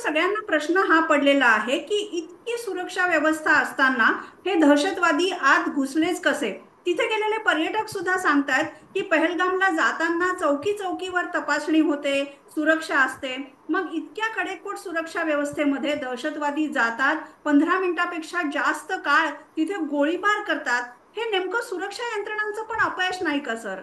सगळ्यांना प्रश्न हा पडलेला आहे की इतकी सुरक्षा व्यवस्था असताना हे दहशतवादी आत घुसलेच कसे. तिथे गेलेले पर्यटक सुद्धा सांगतात की पहलगामला जाताना चौकी चौकीवर तपासणी होते, सुरक्षा असते. मग इतक्या कडेकोट सुरक्षा व्यवस्थेमध्ये दहशतवादी जातात, 15 मिनिटापेक्षा जास्त काळ तिथे गोळीबार करतात. हे नेमकं सुरक्षा यंत्रणांचं पण अपयश नाही का सर?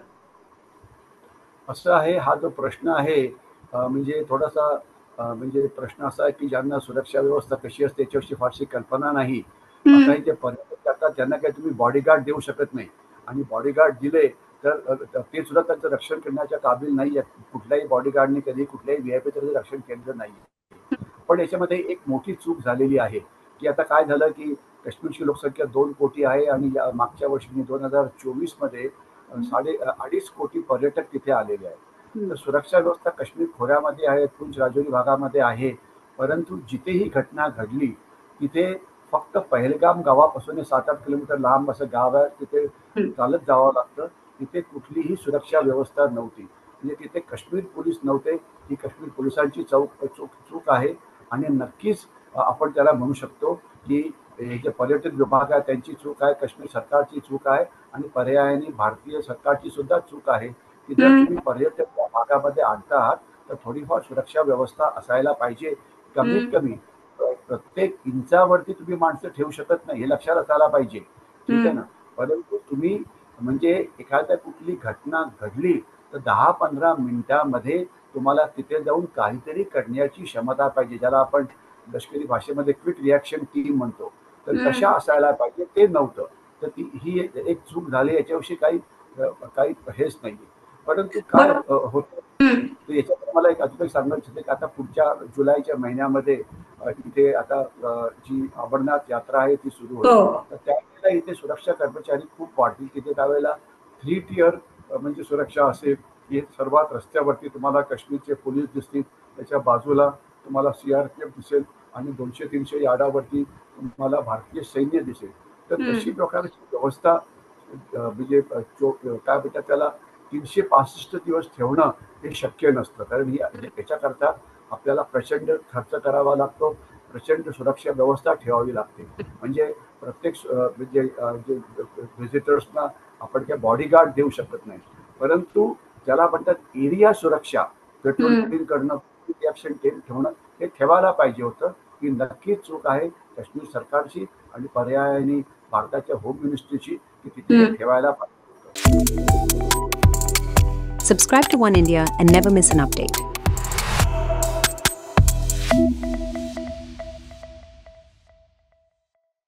असं आहे, हा जो प्रश्न आहे म्हणजे थोडासा म्हणजे प्रश्न असा आहे की ज्यांना सुरक्षा व्यवस्था कशी असते याच्याविषयी फारशी कल्पना नाही. आता हे हम्म. जे पर्यटक जातात त्यांना काही तुम्ही बॉडीगार्ड देऊ शकत नाही. आणि बॉडीगार्ड दिले तर ते सुद्धा त्यांचं रक्षण करण्याच्या काबिल नाही आहेत. कुठल्याही बॉडीगार्डने कधी कुठल्याही व्हीआयपीचं रक्षण केलेलं नाही. पण याच्यामध्ये एक मोठी चूक झालेली आहे की आता काय झालं की काश्मीरची लोकसंख्या 2 कोटी आहे आणि मागच्या वर्षी 2024 मध्ये साडे 2.5 कोटी पर्यटक तिथे आलेले आहेत. तर हम्म. सुरक्षा व्यवस्था काश्मीर खोऱ्यामध्ये आहे, पूंछ राजौरी भागामध्ये आहे. परंतु जिथेही घटना घडली तिथे फक्त पहलगाम गावापासून 7-8 किलोमीटर लांब असं गाव आहे, तिथे हम्म. चालत जावं लागतं. तिथे कुठलीही सुरक्षा व्यवस्था नव्हती. म्हणजे तिथे काश्मीर पोलीस नव्हते. ही काश्मीर पोलिसांची चूक आहे. आणि नक्कीच आपण त्याला म्हणू शकतो की हे जे पर्यटन विभाग आहे त्यांची चूक आहे, काश्मीर सरकारची चूक आहे आणि पर्यायाने भारतीय सरकारची सुद्धा चूक आहे की जर तुम्ही हम्म. पर्यटक या भागामध्ये आणता आहात तर थोडीफार सुरक्षा व्यवस्था असायला पाहिजे. कमीत हम्म. कमी प्रत्येक इंचावरती तुम्ही माणसं ठेवू शकत नाही, हे लक्षात असायला पाहिजे. ठीक आहे ना. हम्म. परंतु तुम्ही म्हणजे एखाद्या कुठली घटना घडली तर 10-15 मिनिटामध्ये तुम्हाला तिथे जाऊन काहीतरी करण्याची क्षमता पाहिजे, ज्याला आपण लष्करी भाषेमध्ये क्विक रिॲक्शन टीम म्हणतो. तर तशा हम्म. असायला पाहिजे, ते नव्हतं. तर ही एक चूक झाली, याच्याविषयी काही हेच नाही. परंतु काय बरोबर. होतं हम्म. तर याच्यामध्ये मला एक अजून एक सांगायचं होतं की आता पुढच्या जुलैच्या महिन्यामध्ये इथे आता जी अमरनाथ यात्रा आहे ती सुरू हो. होईल. तर त्यावेळेला इथे सुरक्षा कर्मचारी खूप वाढतील. तिथे त्यावेळेला 3 टियर म्हणजे सुरक्षा असेल की सर्वात रस्त्यावरती तुम्हाला काश्मीरचे पोलीस दिसतील, त्याच्या बाजूला तुम्हाला सीआरपीएफ दिसेल आणि 200-300 यार्डावरती तुम्हाला भारतीय सैन्य दिसेल. तर तशी हम्म. प्रकारची व्यवस्था म्हणजे काय म्हणतात त्याला 365 दिवस ठेवणं हे शक्य नसतं. कारण याच्याकरता आपल्याला प्रचंड खर्च करावा लागतो, प्रचंड सुरक्षा व्यवस्था ठेवावी लागते. म्हणजे प्रत्येक म्हणजे जे व्हिजिटर्सना आपण काही बॉडीगार्ड देऊ शकत नाही. परंतु ज्याला म्हणतात एरिया सुरक्षा, हम्म. पेट्रोलिंग करणं, रिॲक्शन टीम ठेवणं हे ठेवायला पाहिजे होतं. ही नक्कीच चूक आहे काश्मीर सरकारची आणि पर्यायाने भारताच्या होम मिनिस्ट्रीची की तिथे हे हम्म. ठेवायला पाहिजे होतं. Subscribe to One India and never miss an update.